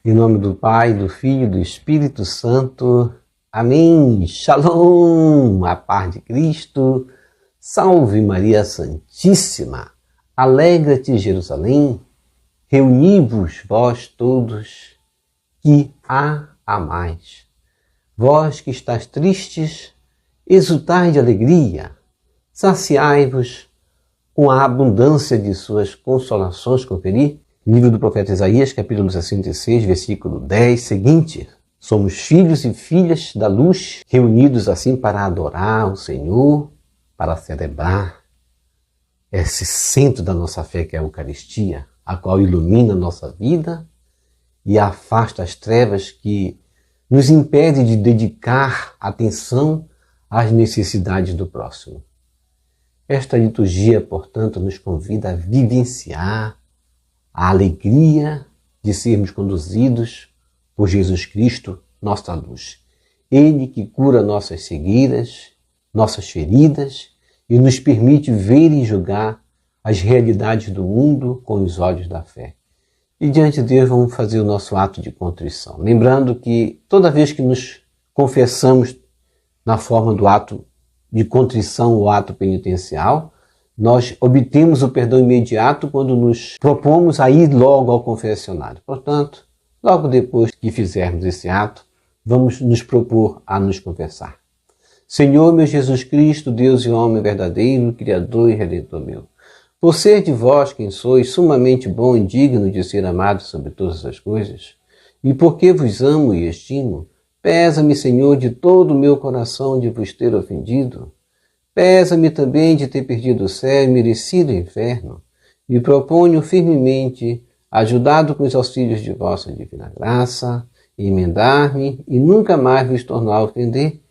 Em nome do Pai, do Filho e do Espírito Santo. Amém. Shalom, a paz de Cristo. Salve Maria Santíssima. Alegra-te, Jerusalém. Reuni-vos vós todos que a amais. Vós que estáis tristes, exultai de alegria. Saciai-vos com a abundância de suas consolações. Conferi. Livro do profeta Isaías, capítulo 66, versículo 10, seguinte: somos filhos e filhas da luz, reunidos assim para adorar o Senhor, para celebrar esse centro da nossa fé que é a Eucaristia, a qual ilumina a nossa vida e afasta as trevas que nos impedem de dedicar atenção às necessidades do próximo. Esta liturgia, portanto, nos convida a vivenciar a alegria de sermos conduzidos por Jesus Cristo, nossa luz. Ele que cura nossas cegueiras, nossas feridas e nos permite ver e julgar as realidades do mundo com os olhos da fé. E diante de Deus vamos fazer o nosso ato de contrição. Lembrando que toda vez que nos confessamos na forma do ato de contrição ou ato penitencial, nós obtemos o perdão imediato quando nos propomos a ir logo ao confessionário. Portanto, logo depois que fizermos esse ato, vamos nos propor a nos confessar. Senhor, meu Jesus Cristo, Deus e homem verdadeiro, Criador e Redentor meu, por ser de vós quem sois, sumamente bom e digno de ser amado sobre todas as coisas, e porque vos amo e estimo, pesa-me, Senhor, de todo o meu coração de vos ter ofendido. Pesa-me também de ter perdido o céu e merecido o inferno. Me proponho firmemente, ajudado com os auxílios de vossa divina graça, emendar-me e nunca mais vos tornar a ofender.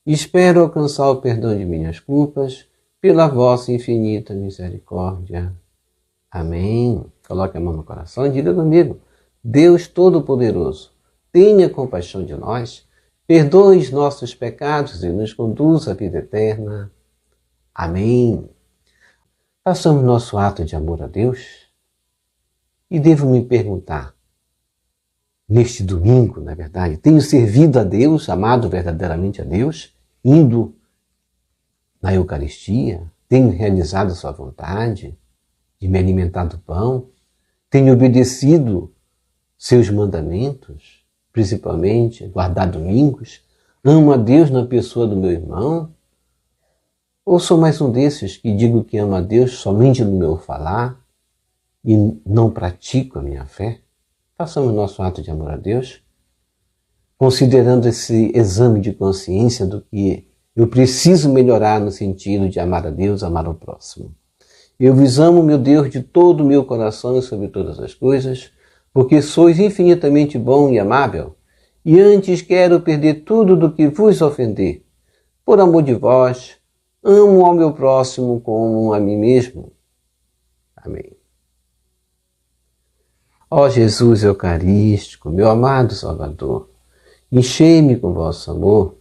Espero alcançar o perdão de minhas culpas pela vossa infinita misericórdia. Amém. Coloque a mão no coração e diga comigo: Deus Todo-Poderoso, tenha compaixão de nós, perdoe os nossos pecados e nos conduza à vida eterna. Amém. Façamos nosso ato de amor a Deus e devo me perguntar, neste domingo, na verdade, tenho servido a Deus, amado verdadeiramente a Deus, indo na Eucaristia, tenho realizado a sua vontade de me alimentar do pão, tenho obedecido seus mandamentos, principalmente guardar domingos, amo a Deus na pessoa do meu irmão. Ou sou mais um desses que digo que amo a Deus somente no meu falar e não pratico a minha fé? Façamos nosso ato de amor a Deus, considerando esse exame de consciência do que eu preciso melhorar no sentido de amar a Deus, amar o próximo. Eu vos amo, meu Deus, de todo o meu coração e sobre todas as coisas, porque sois infinitamente bom e amável, e antes quero perder tudo do que vos ofender. Por amor de vós, amo ao meu próximo como a mim mesmo. Amém. Ó Jesus Eucarístico, meu amado Salvador, enchei-me com vosso amor,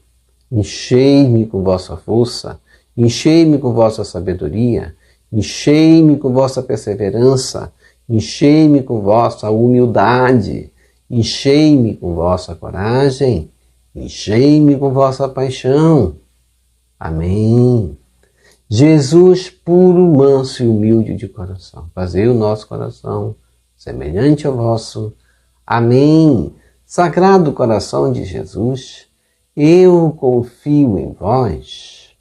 enchei-me com vossa força, enchei-me com vossa sabedoria, enchei-me com vossa perseverança, enchei-me com vossa humildade, enchei-me com vossa coragem, enchei-me com vossa paixão. Amém. Jesus, puro, manso e humilde de coração, fazei o nosso coração semelhante ao vosso. Amém. Sagrado coração de Jesus, eu confio em vós.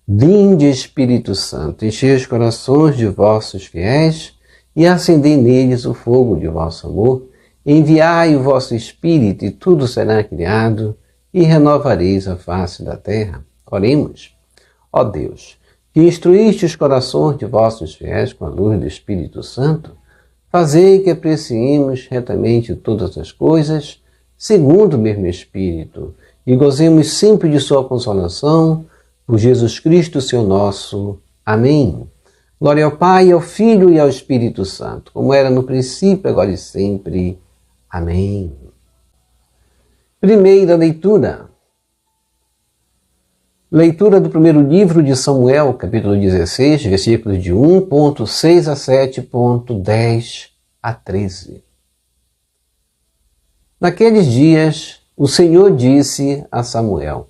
Vinde, Espírito Santo, enchei os corações de vossos fiéis e acendei neles o fogo de vosso amor. Enviai o vosso Espírito e tudo será criado e renovareis a face da terra. Oremos. Ó Deus, que instruíste os corações de vossos fiéis com a luz do Espírito Santo, fazei que apreciemos retamente todas as coisas, segundo o mesmo Espírito, e gozemos sempre de sua consolação, por Jesus Cristo, Senhor nosso. Amém. Glória ao Pai, ao Filho e ao Espírito Santo, como era no princípio, agora e sempre. Amém. Primeira leitura. Leitura do primeiro livro de Samuel, capítulo 16, versículos de 1.6 a 7.10 a 13. Naqueles dias, o Senhor disse a Samuel: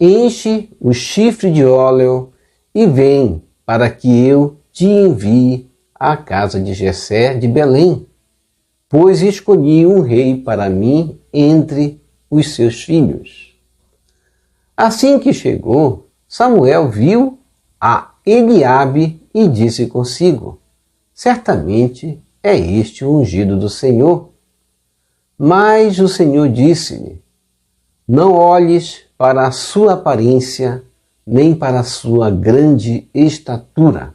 enche o chifre de óleo e vem, para que eu te envie à casa de Jessé de Belém, pois escolhi um rei para mim entre os seus filhos. Assim que chegou, Samuel viu a Eliabe e disse consigo: certamente é este o ungido do Senhor. Mas o Senhor disse-lhe: não olhes para a sua aparência, nem para a sua grande estatura,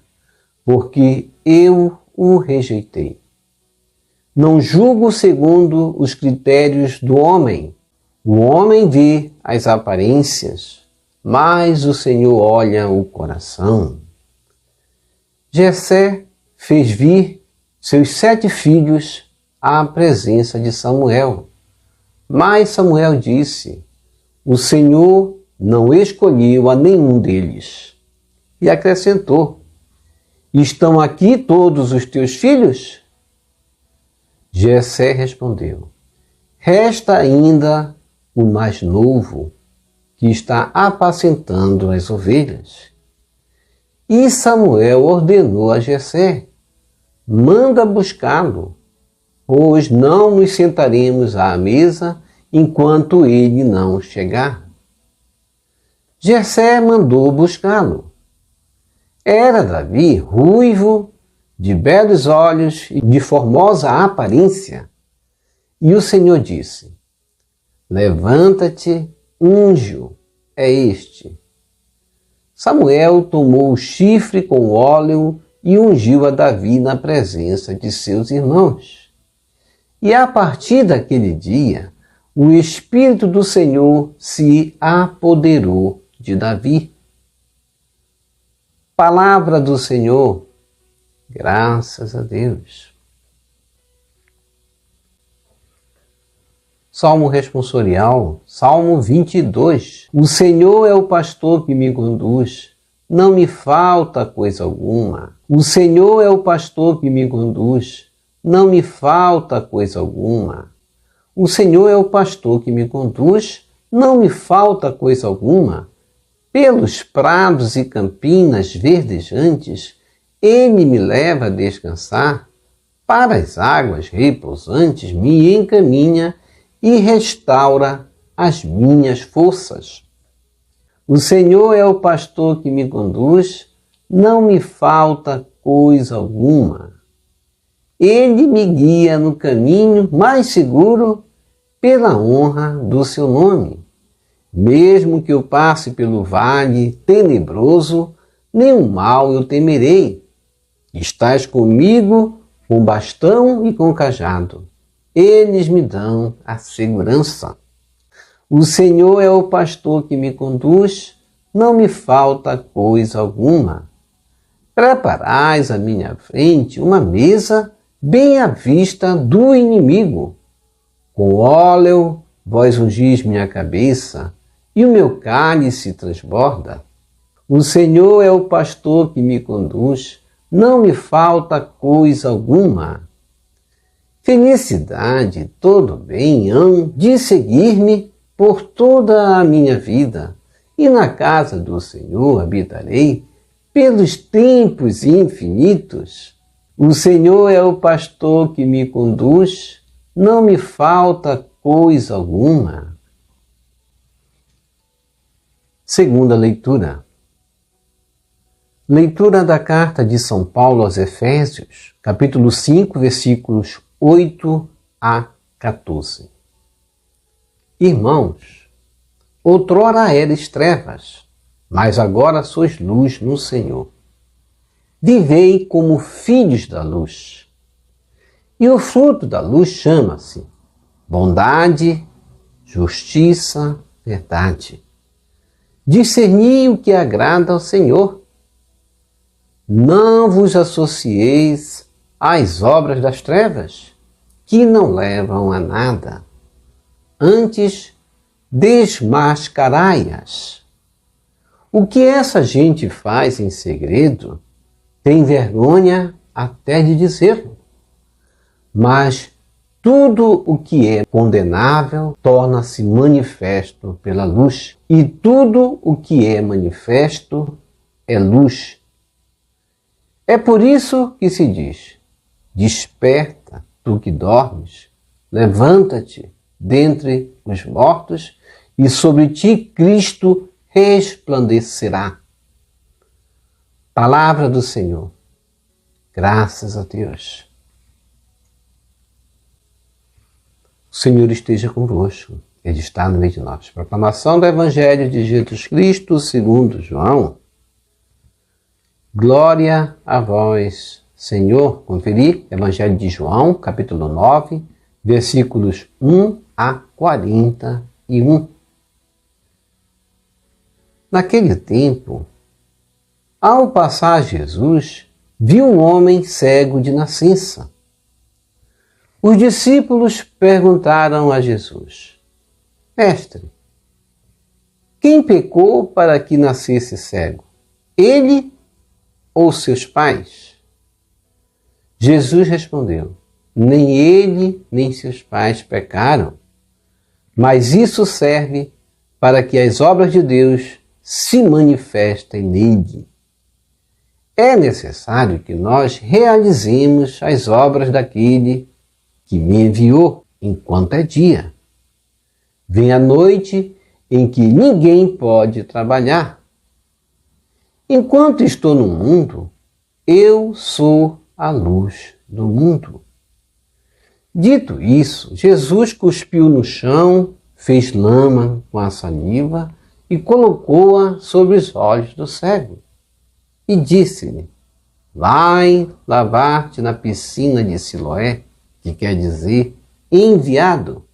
porque eu o rejeitei. Não julgo segundo os critérios do homem. O homem vê as aparências, mas o Senhor olha o coração. Jessé fez vir seus 7 filhos à presença de Samuel. Mas Samuel disse: o Senhor não escolheu a nenhum deles. E acrescentou: estão aqui todos os teus filhos? Jessé respondeu: resta ainda o mais novo, que está apacentando as ovelhas. E Samuel ordenou a Jessé: manda buscá-lo, pois não nos sentaremos à mesa enquanto ele não chegar. Jessé mandou buscá-lo. Era Davi ruivo, de belos olhos e de formosa aparência. E o Senhor disse: levanta-te, unge-o, é este. Samuel tomou o chifre com óleo e ungiu a Davi na presença de seus irmãos. E a partir daquele dia, o Espírito do Senhor se apoderou de Davi. Palavra do Senhor, graças a Deus. Salmo responsorial, Salmo 22. O Senhor é o pastor que me conduz, não me falta coisa alguma. O Senhor é o pastor que me conduz, não me falta coisa alguma. O Senhor é o pastor que me conduz, não me falta coisa alguma. Pelos prados e campinas verdejantes, Ele me leva a descansar. Para as águas repousantes me encaminha e restaura as minhas forças. O Senhor é o pastor que me conduz, não me falta coisa alguma. Ele me guia no caminho mais seguro pela honra do seu nome. Mesmo que eu passe pelo vale tenebroso, nenhum mal eu temerei. Estás comigo com bastão e com cajado. Eles me dão a segurança. O Senhor é o pastor que me conduz, não me falta coisa alguma. Preparais à minha frente uma mesa bem à vista do inimigo. Com óleo vós ungis minha cabeça, e o meu cálice transborda. O Senhor é o pastor que me conduz, não me falta coisa alguma. Felicidade e todo bem hão de seguir-me por toda a minha vida, e na casa do Senhor habitarei pelos tempos infinitos. O Senhor é o pastor que me conduz, não me falta coisa alguma. Segunda leitura. Leitura da carta de São Paulo aos Efésios, capítulo 5, versículos 8 a 14. Irmãos, outrora eres trevas, mas agora sois luz no Senhor. Vivei como filhos da luz. E o fruto da luz chama-se bondade, justiça, verdade. Discerni o que agrada ao Senhor. Não vos associeis às obras das trevas, que não levam a nada. Antes, desmascarai-as. O que essa gente faz em segredo, tem vergonha até de dizer-lo. Mas tudo o que é condenável torna-se manifesto pela luz, e tudo o que é manifesto é luz. É por isso que se diz: desperta, tu que dormes, levanta-te dentre os mortos, e sobre ti Cristo resplandecerá. Palavra do Senhor. Graças a Deus. O Senhor esteja convosco. Ele está no meio de nós. Proclamação do Evangelho de Jesus Cristo segundo João. Glória a vós, Senhor. Conferir Evangelho de João, capítulo 9, versículos 1 a 41. Naquele tempo, ao passar Jesus, viu um homem cego de nascença. Os discípulos perguntaram a Jesus: Mestre, quem pecou para que nascesse cego? Ele ou seus pais? Jesus respondeu: nem ele nem seus pais pecaram, mas isso serve para que as obras de Deus se manifestem nele. É necessário que nós realizemos as obras daquele que me enviou enquanto é dia. Vem a noite em que ninguém pode trabalhar. Enquanto estou no mundo, eu sou a luz do mundo. Dito isso, Jesus cuspiu no chão, fez lama com a saliva e colocou-a sobre os olhos do cego. E disse-lhe: vai lavar-te na piscina de Siloé, que quer dizer enviado.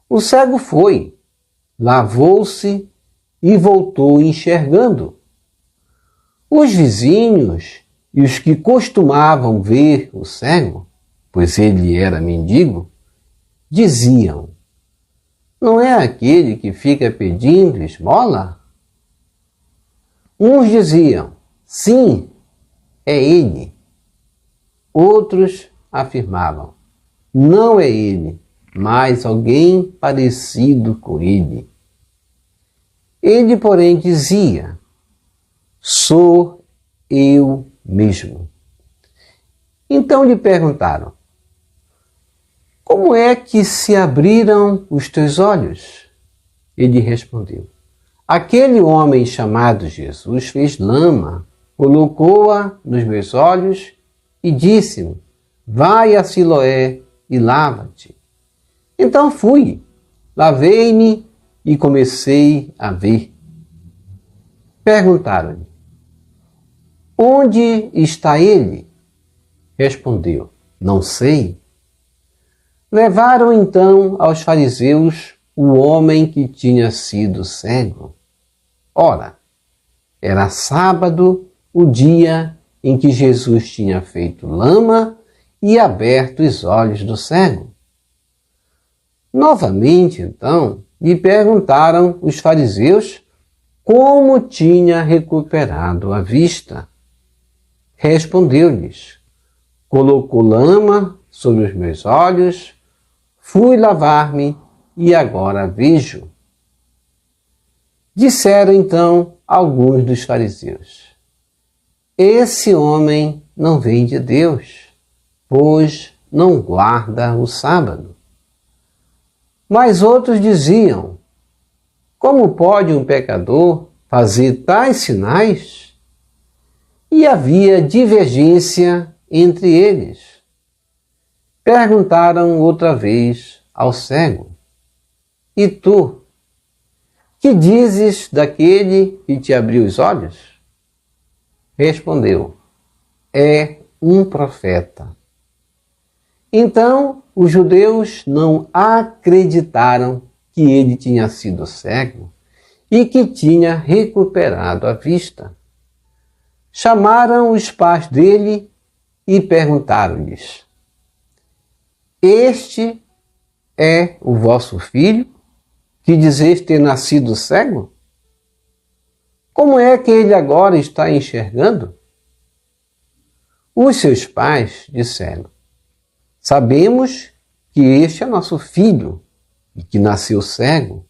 O cego foi, lavou-se e voltou enxergando. Os vizinhos e os que costumavam ver o cego, pois ele era mendigo, diziam: não é aquele que fica pedindo esmola? Uns diziam: sim, é ele. Outros afirmavam: não é ele, mas alguém parecido com ele. Ele, porém, dizia: sou eu mesmo. Então lhe perguntaram: como é que se abriram os teus olhos? Ele respondeu: aquele homem chamado Jesus fez lama, colocou-a nos meus olhos e disse-me: vai a Siloé e lava-te. Então fui, lavei-me e comecei a ver. Perguntaram-lhe: onde está ele? Respondeu: não sei. Levaram então aos fariseus o homem que tinha sido cego. Ora, era sábado, o dia em que Jesus tinha feito lama e aberto os olhos do cego. Novamente, então, lhe perguntaram os fariseus como tinha recuperado a vista. Respondeu-lhes: colocou lama sobre os meus olhos, fui lavar-me e agora vejo. Disseram então alguns dos fariseus: esse homem não vem de Deus, pois não guarda o sábado. Mas outros diziam: como pode um pecador fazer tais sinais? E havia divergência entre eles. Perguntaram outra vez ao cego: e tu, que dizes daquele que te abriu os olhos? Respondeu: é um profeta. Então os judeus não acreditaram que ele tinha sido cego e que tinha recuperado a vista. Chamaram os pais dele e perguntaram-lhes: este é o vosso filho, que dizeis ter nascido cego? Como é que ele agora está enxergando? Os seus pais disseram: sabemos que este é nosso filho e que nasceu cego,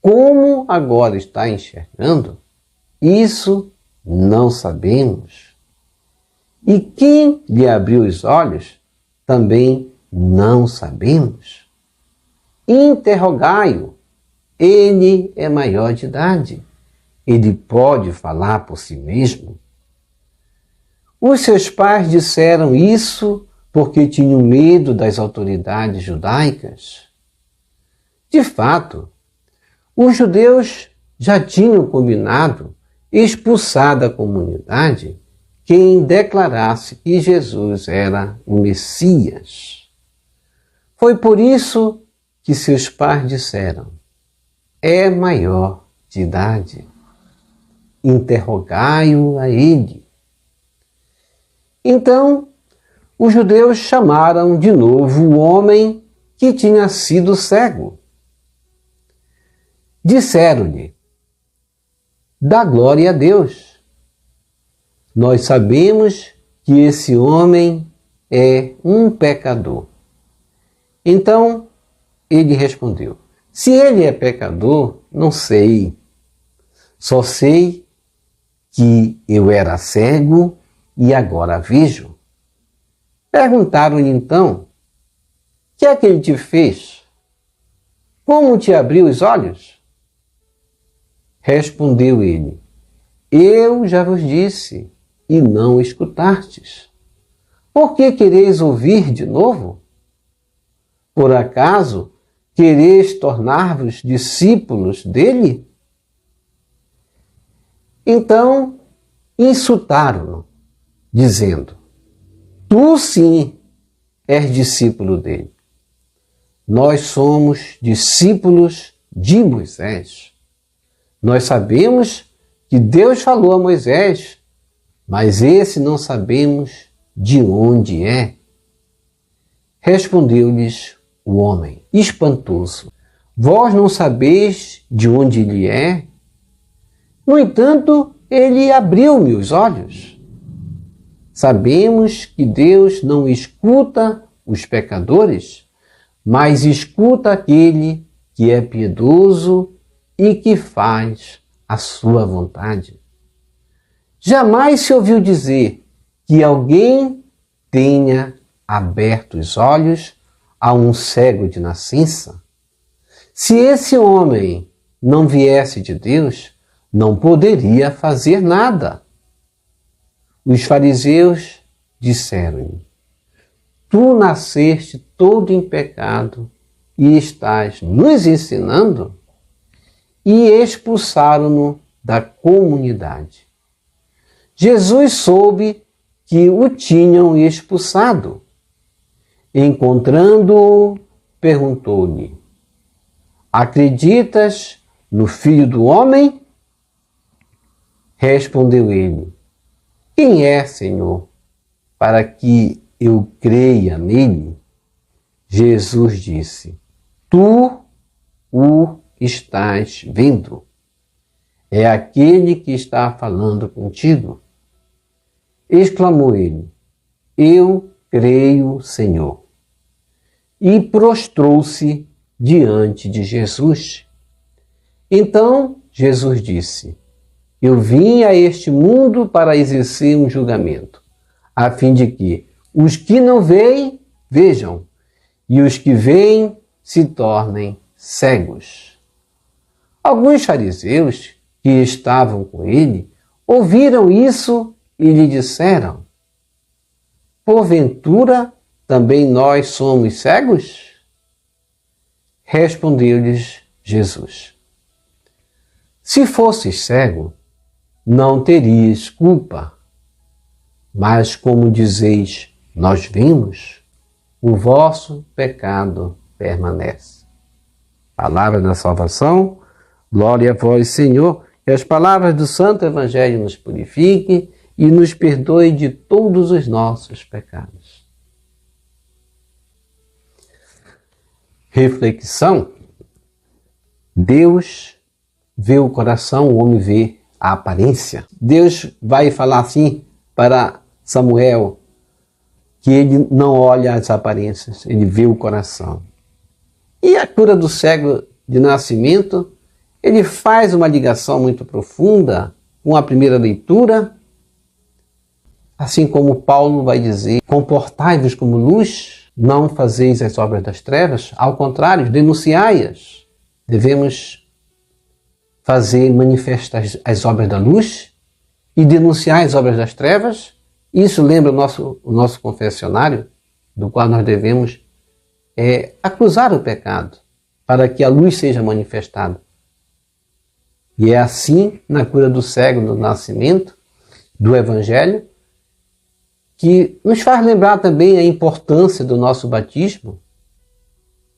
como agora está enxergando, isso não sabemos. E quem lhe abriu os olhos, também não sabemos. Interrogai-o, ele é maior de idade, ele pode falar por si mesmo. Os seus pais disseram isso porque tinham medo das autoridades judaicas. De fato, os judeus já tinham combinado expulsar da comunidade quem declarasse que Jesus era o Messias. Foi por isso que seus pais disseram: é maior de idade. Interrogai-o a ele. Então, os judeus chamaram de novo o homem que tinha sido cego. Disseram-lhe: dá glória a Deus. Nós sabemos que esse homem é um pecador. Então ele respondeu: se ele é pecador, não sei. Só sei que eu era cego e agora vejo. Perguntaram-lhe então: que é que ele te fez? Como te abriu os olhos? Respondeu ele: eu já vos disse, e não escutastes. Por que quereis ouvir de novo? Por acaso quereis tornar-vos discípulos dele? Então insultaram-no, dizendo: tu sim és discípulo dele. Nós somos discípulos de Moisés. Nós sabemos que Deus falou a Moisés, mas esse não sabemos de onde é. Respondeu-lhes o homem, espantoso: vós não sabeis de onde ele é? No entanto, ele abriu-me os olhos. Sabemos que Deus não escuta os pecadores, mas escuta aquele que é piedoso e que faz a sua vontade. Jamais se ouviu dizer que alguém tenha aberto os olhos a um cego de nascença. Se esse homem não viesse de Deus, não poderia fazer nada. Os fariseus disseram-lhe: tu nasceste todo em pecado e estás nos ensinando? E expulsaram-no da comunidade. Jesus soube que o tinham expulsado. Encontrando-o, perguntou-lhe: acreditas no Filho do Homem? Respondeu ele: quem é, Senhor, para que eu creia nele? Jesus disse: tu o estás vendo. É aquele que está falando contigo. Exclamou ele: eu creio, Senhor. E prostrou-se diante de Jesus. Então Jesus disse: eu vim a este mundo para exercer um julgamento, a fim de que os que não veem, vejam, e os que veem se tornem cegos. Alguns fariseus que estavam com ele ouviram isso e lhe disseram: porventura também nós somos cegos? Respondeu-lhes Jesus: se fosses cego, não terias culpa. Mas como dizeis, nós vimos, o vosso pecado permanece. Palavra da salvação, glória a vós, Senhor, que as palavras do Santo Evangelho nos purifiquem e nos perdoe de todos os nossos pecados. Reflexão: Deus vê o coração, o homem vê a aparência. Deus vai falar assim para Samuel, que ele não olha as aparências, ele vê o coração. E a cura do cego de nascimento, ele faz uma ligação muito profunda com a primeira leitura, assim como Paulo vai dizer: comportai-vos como luz, não fazeis as obras das trevas, ao contrário, denunciai-as. Devemos fazer manifestar as obras da luz e denunciar as obras das trevas. Isso lembra o nosso confessionário, do qual nós devemos acusar o pecado, para que a luz seja manifestada. E é assim, na cura do cego no nascimento, do Evangelho, que nos faz lembrar também a importância do nosso batismo.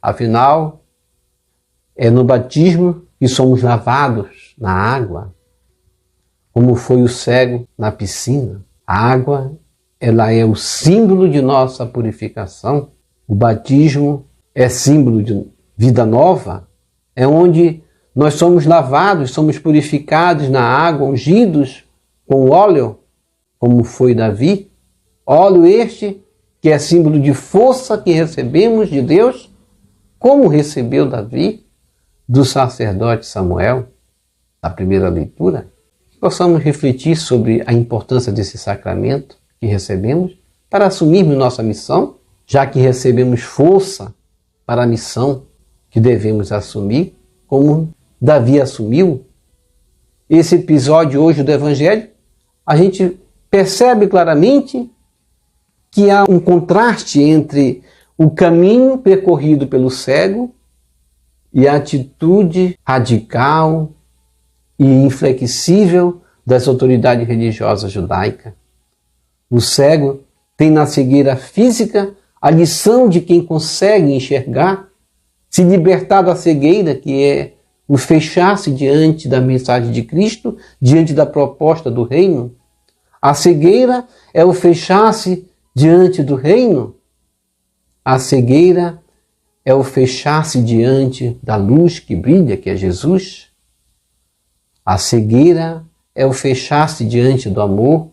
Afinal, é no batismo que somos lavados na água, como foi o cego na piscina. A água, ela é o símbolo de nossa purificação. O batismo é símbolo de vida nova, é onde nós somos lavados, somos purificados na água, ungidos com óleo, como foi Davi. Óleo este que é símbolo de força que recebemos de Deus, como recebeu Davi do sacerdote Samuel, na primeira leitura. Possamos refletir sobre a importância desse sacramento que recebemos para assumirmos nossa missão, já que recebemos força para a missão que devemos assumir, como Davi assumiu. Esse episódio hoje do Evangelho, a gente percebe claramente que há um contraste entre o caminho percorrido pelo cego e a atitude radical e inflexível das autoridades religiosas judaicas. O cego tem na cegueira física a lição de quem consegue enxergar, se libertar da cegueira, que é o fechar-se diante da mensagem de Cristo, diante da proposta do reino. A cegueira é o fechar-se diante do reino. A cegueira é o fechar-se diante da luz que brilha, que é Jesus. A cegueira é o fechar-se diante do amor,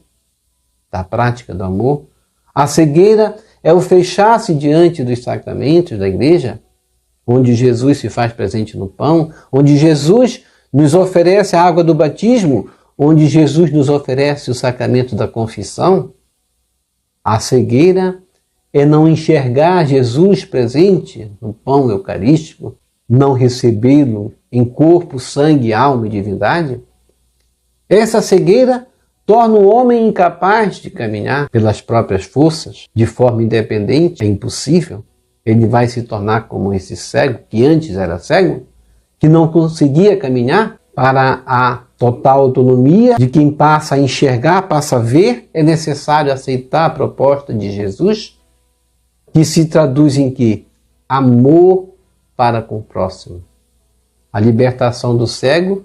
da prática do amor. A cegueira é o fechar-se diante dos sacramentos da igreja, onde Jesus se faz presente no pão, onde Jesus nos oferece a água do batismo, onde Jesus nos oferece o sacramento da confissão. A cegueira é não enxergar Jesus presente no pão eucarístico, não recebê-lo em corpo, sangue, alma e divindade. Essa cegueira torna o homem incapaz de caminhar pelas próprias forças, de forma independente, é impossível. Ele vai se tornar como esse cego, que antes era cego, que não conseguia caminhar. Para a total autonomia de quem passa a enxergar, passa a ver, é necessário aceitar a proposta de Jesus, que se traduz em quê? Amor para com o próximo. A libertação do cego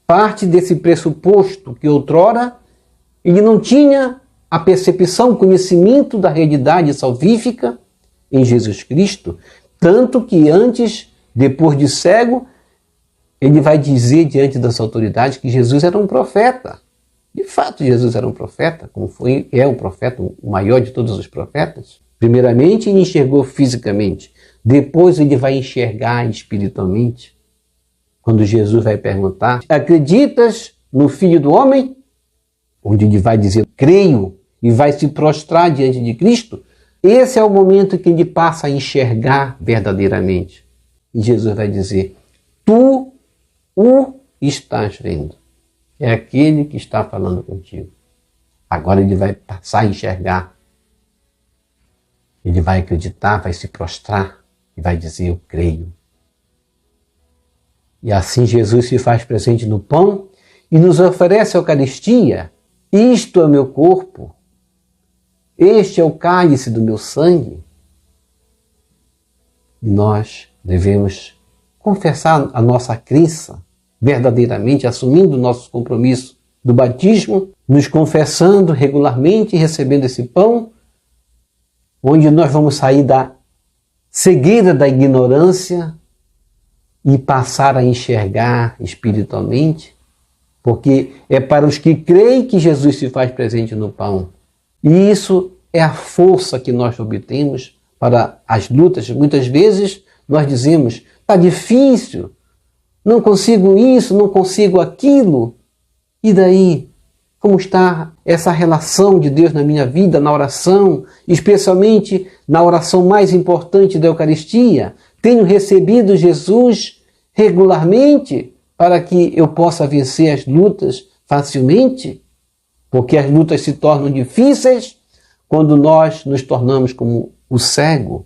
parte desse pressuposto que outrora ele não tinha a percepção, o conhecimento da realidade salvífica em Jesus Cristo, tanto que antes, depois de cego, ele vai dizer diante das autoridades que Jesus era um profeta. De fato, Jesus era um profeta, como é um profeta, o maior de todos os profetas. Primeiramente, ele enxergou fisicamente. Depois, ele vai enxergar espiritualmente. Quando Jesus vai perguntar: acreditas no Filho do Homem? Onde ele vai dizer: creio, e vai se prostrar diante de Cristo. Esse é o momento que ele passa a enxergar verdadeiramente. E Jesus vai dizer: tu o estás vendo. É aquele que está falando contigo. Agora ele vai passar a enxergar. Ele vai acreditar, vai se prostrar e vai dizer: eu creio. E assim Jesus se faz presente no pão e nos oferece a Eucaristia. Isto é meu corpo. Este é o cálice do meu sangue. E nós devemos confessar a nossa crença verdadeiramente, assumindo o nosso compromisso do batismo, nos confessando regularmente e recebendo esse pão, onde nós vamos sair da cegueira da ignorância e passar a enxergar espiritualmente, porque é para os que creem que Jesus se faz presente no pão. E isso é a força que nós obtemos para as lutas. Muitas vezes nós dizemos, está difícil, não consigo isso, não consigo aquilo. E daí? Como está essa relação de Deus na minha vida, na oração, especialmente na oração mais importante da Eucaristia? Tenho recebido Jesus regularmente para que eu possa vencer as lutas facilmente? Porque as lutas se tornam difíceis quando nós nos tornamos como o cego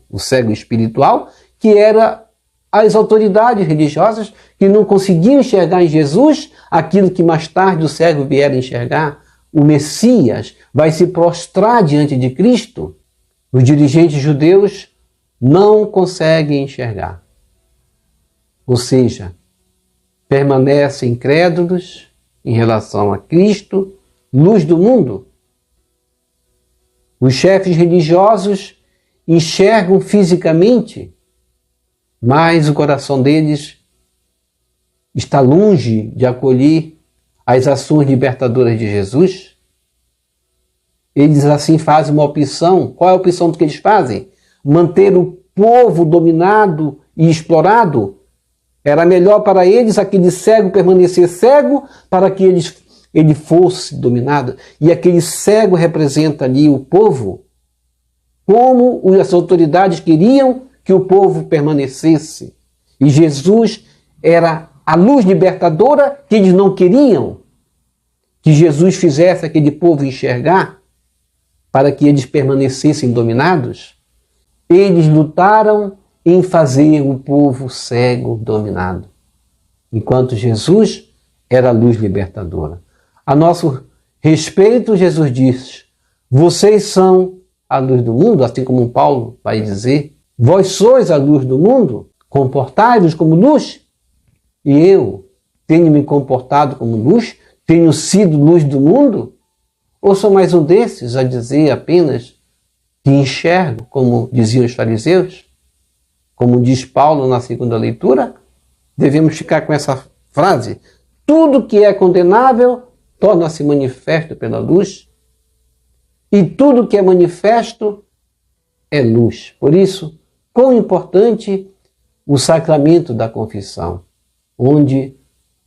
espiritual, que era as autoridades religiosas que não conseguiam enxergar em Jesus aquilo que mais tarde o cego vier a enxergar. O Messias vai se prostrar diante de Cristo. Os dirigentes judeus não conseguem enxergar. Ou seja, permanecem incrédulos em relação a Cristo, luz do mundo. Os chefes religiosos enxergam fisicamente, mas o coração deles está longe de acolher as ações libertadoras de Jesus. Eles assim fazem uma opção. Qual é a opção que eles fazem? Manter o povo dominado e explorado. Era melhor para eles aquele cego permanecer cego para que ele fosse dominado. E aquele cego representa ali o povo, como as autoridades queriam que o povo permanecesse. E Jesus era a luz libertadora que eles não queriam que Jesus fizesse aquele povo enxergar para que eles permanecessem dominados. Eles lutaram em fazer o povo cego dominado, enquanto Jesus era a luz libertadora. A nosso respeito, Jesus diz, vocês são a luz do mundo, assim como Paulo vai dizer, vós sois a luz do mundo, comportai-vos como luz. E eu tenho me comportado como luz, tenho sido luz do mundo? Ou sou mais um desses a dizer apenas que enxergo, como diziam os fariseus? Como diz Paulo na segunda leitura, devemos ficar com essa frase, tudo que é condenável torna-se manifesto pela luz, e tudo que é manifesto é luz. Por isso, quão importante o sacramento da confissão, onde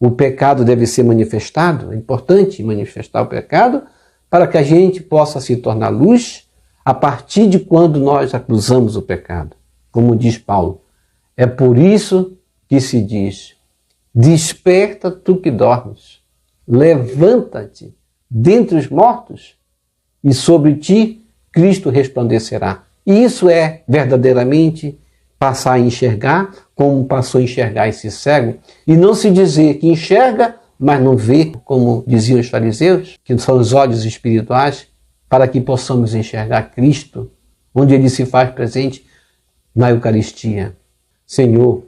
o pecado deve ser manifestado. É importante manifestar o pecado para que a gente possa se tornar luz a partir de quando nós acusamos o pecado. Como diz Paulo, é por isso que se diz, desperta tu que dormes, levanta-te dentre os mortos e sobre ti Cristo resplandecerá. E isso é verdadeiramente passar a enxergar como passou a enxergar esse cego, e não se dizer que enxerga, mas não vê, como diziam os fariseus, que são os olhos espirituais, para que possamos enxergar Cristo, onde Ele se faz presente na Eucaristia. Senhor,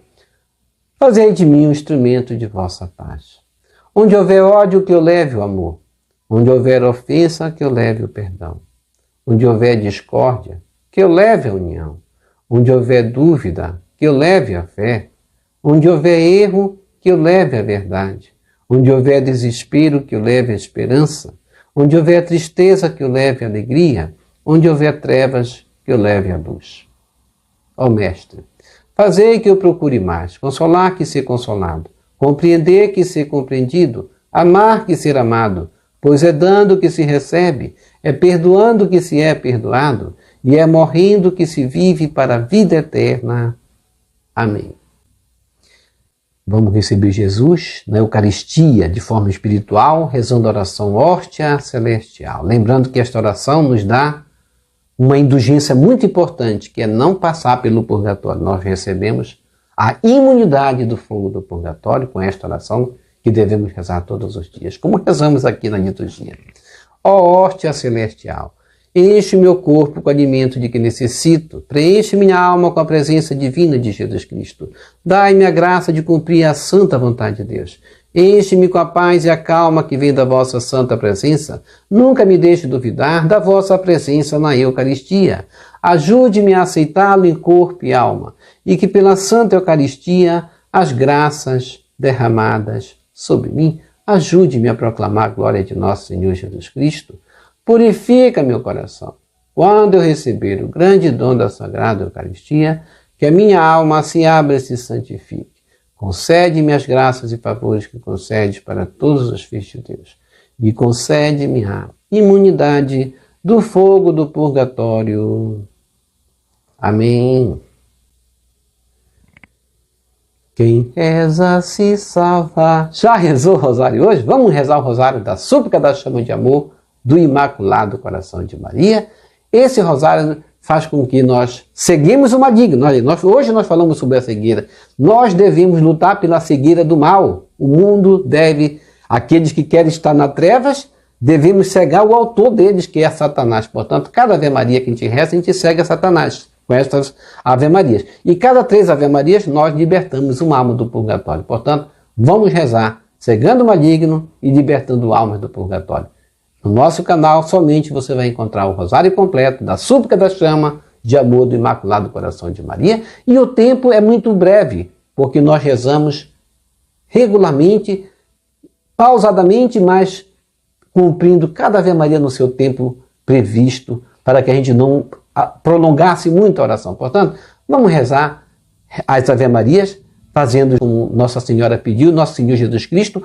fazei de mim um instrumento de vossa paz. Onde houver ódio, que eu leve o amor. Onde houver ofensa, que eu leve o perdão. Onde houver discórdia, que eu leve a união. Onde houver dúvida, que eu leve a fé. Onde houver erro, que eu leve a verdade. Onde houver desespero, que eu leve a esperança. Onde houver tristeza, que eu leve a alegria. Onde houver trevas, que eu leve a luz. Ó Mestre, fazei que eu procure mais, consolar que ser consolado, compreender que ser compreendido, amar que ser amado, pois é dando que se recebe, é perdoando que se é perdoado, e é morrendo que se vive para a vida eterna. Amém. Vamos receber Jesus na Eucaristia de forma espiritual, rezando a oração Hóstia Celestial. Lembrando que esta oração nos dá uma indulgência muito importante, que é não passar pelo purgatório. Nós recebemos a imunidade do fogo do purgatório com esta oração que devemos rezar todos os dias, como rezamos aqui na liturgia. Ó Hóstia Celestial, enche meu corpo com o alimento de que necessito, preenche minha alma com a presença divina de Jesus Cristo. Dai-me a graça de cumprir a santa vontade de Deus. Enche-me com a paz e a calma que vem da vossa santa presença. Nunca me deixe duvidar da vossa presença na Eucaristia. Ajude-me a aceitá-lo em corpo e alma, e que pela santa Eucaristia as graças derramadas sobre mim ajude-me a proclamar a glória de nosso Senhor Jesus Cristo. Purifica meu coração, quando eu receber o grande dom da Sagrada Eucaristia, que a minha alma se abra e se santifique. Concede-me as graças e favores que concedes para todos os filhos de Deus. E concede-me a imunidade do fogo do purgatório. Amém. Quem reza se salva. Já rezou o rosário hoje? Vamos rezar o rosário da súplica da chama de amor do Imaculado Coração de Maria. Esse rosário faz com que nós seguimos o maligno. Hoje nós falamos sobre a cegueira. Nós devemos lutar pela cegueira do mal. O mundo deve, aqueles que querem estar nas trevas, devemos cegar o autor deles, que é Satanás. Portanto, cada Ave Maria que a gente reza, a gente segue a Satanás com estas Ave Marias. E cada 3 Ave Marias, nós libertamos uma alma do purgatório. Portanto, vamos rezar, cegando o maligno e libertando almas do purgatório. No nosso canal, somente você vai encontrar o rosário completo da súplica da chama de amor do Imaculado Coração de Maria. E o tempo é muito breve, porque nós rezamos regularmente, pausadamente, mas cumprindo cada Ave Maria no seu tempo previsto, para que a gente não prolongasse muito a oração. Portanto, vamos rezar as Ave Marias, fazendo como Nossa Senhora pediu, Nosso Senhor Jesus Cristo,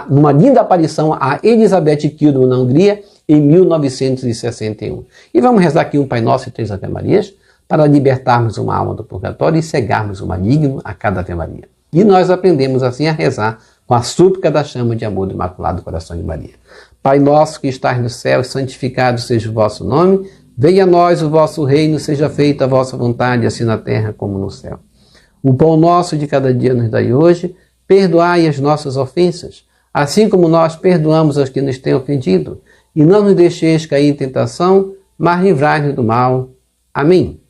numa linda aparição a Elizabeth Kildo na Hungria, em 1961. E vamos rezar aqui um Pai Nosso e 3 Ave Marias, para libertarmos uma alma do purgatório e cegarmos o maligno a cada Ave Maria. E nós aprendemos assim a rezar com a súplica da chama de amor do Imaculado Coração de Maria. Pai nosso que estás no céu, santificado seja o vosso nome, venha a nós o vosso reino, seja feita a vossa vontade, assim na terra como no céu. O pão nosso de cada dia nos dai hoje, perdoai as nossas ofensas, assim como nós perdoamos aos que nos têm ofendido, e não nos deixeis cair em tentação, mas livrai-nos do mal. Amém.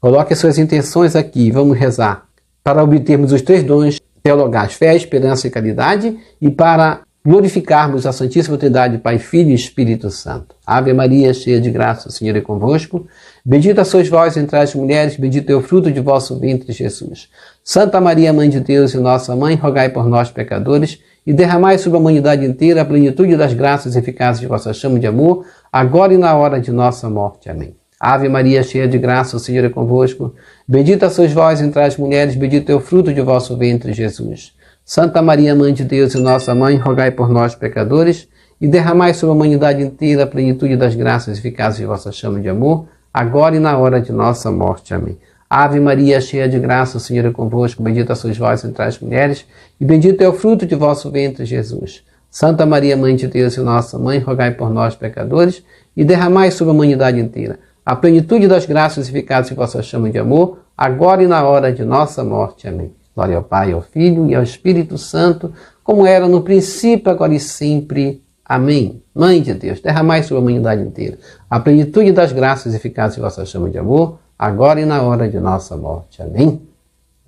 Coloque as suas intenções aqui, vamos rezar, para obtermos os 3 dons teologais, fé, esperança e caridade, e para glorificarmos a Santíssima Trindade, Pai, Filho e Espírito Santo. Ave Maria, cheia de graça, o Senhor é convosco. Bendita sois vós entre as mulheres, bendito é o fruto de vosso ventre, Jesus. Santa Maria, Mãe de Deus e nossa Mãe, rogai por nós, pecadores, e derramai sobre a humanidade inteira a plenitude das graças eficazes de vossa chama de amor, agora e na hora de nossa morte. Amém. Ave Maria, cheia de graça, o Senhor é convosco. Bendita sois vós entre as mulheres, bendito é o fruto de vosso ventre, Jesus. Santa Maria, Mãe de Deus e nossa Mãe, rogai por nós, pecadores, e derramai sobre a humanidade inteira a plenitude das graças eficazes de vossa chama de amor, agora e na hora de nossa morte. Amém. Ave Maria, cheia de graça, o Senhor é convosco, bendita sois vós entre as mulheres, e bendito é o fruto de vosso ventre, Jesus. Santa Maria, Mãe de Deus e nossa Mãe, rogai por nós, pecadores, e derramai sobre a humanidade inteira a plenitude das graças eficazes de vossa chama de amor, agora e na hora de nossa morte. Amém. Glória ao Pai, ao Filho e ao Espírito Santo, como era no princípio, agora e sempre. Amém. Mãe de Deus, derramai sobre a humanidade inteira a plenitude das graças eficazes de vossa chama de amor, agora e na hora de nossa morte. Amém.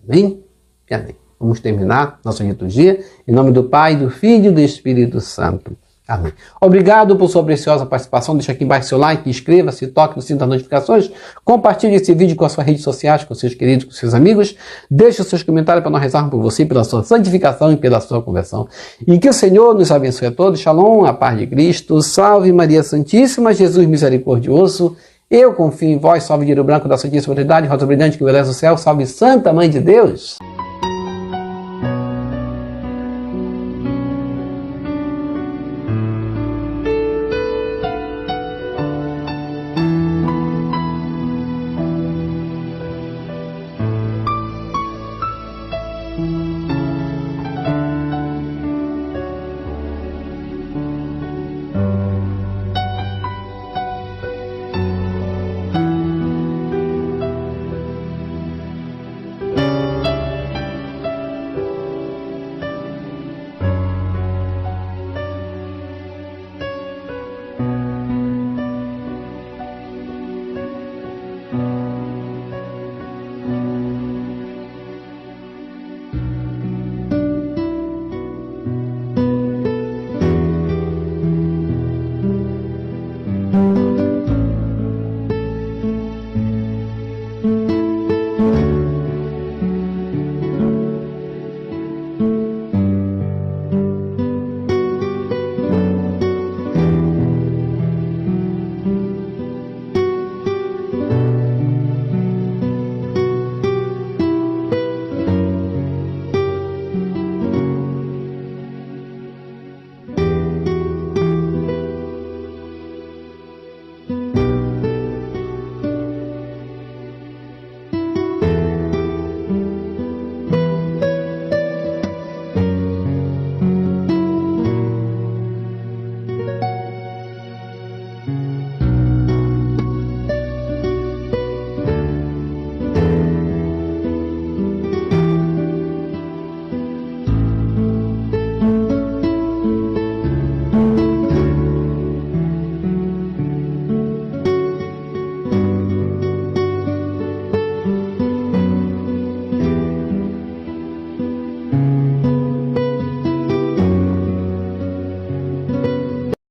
Amém e amém. Vamos terminar nossa liturgia em nome do Pai, do Filho e do Espírito Santo. Amém. Obrigado por sua preciosa participação. Deixa aqui embaixo seu like, inscreva-se, toque no sino das notificações, compartilhe esse vídeo com as suas redes sociais, com seus queridos, com seus amigos. Deixe os seus comentários para nós rezarmos por você, pela sua santificação e pela sua conversão. E que o Senhor nos abençoe a todos. Shalom, a paz de Cristo. Salve Maria Santíssima, Jesus misericordioso. Eu confio em vós, salve Dinheiro Branco da Santíssima Trindade, rosa brilhante que merece o céu. Salve Santa Mãe de Deus.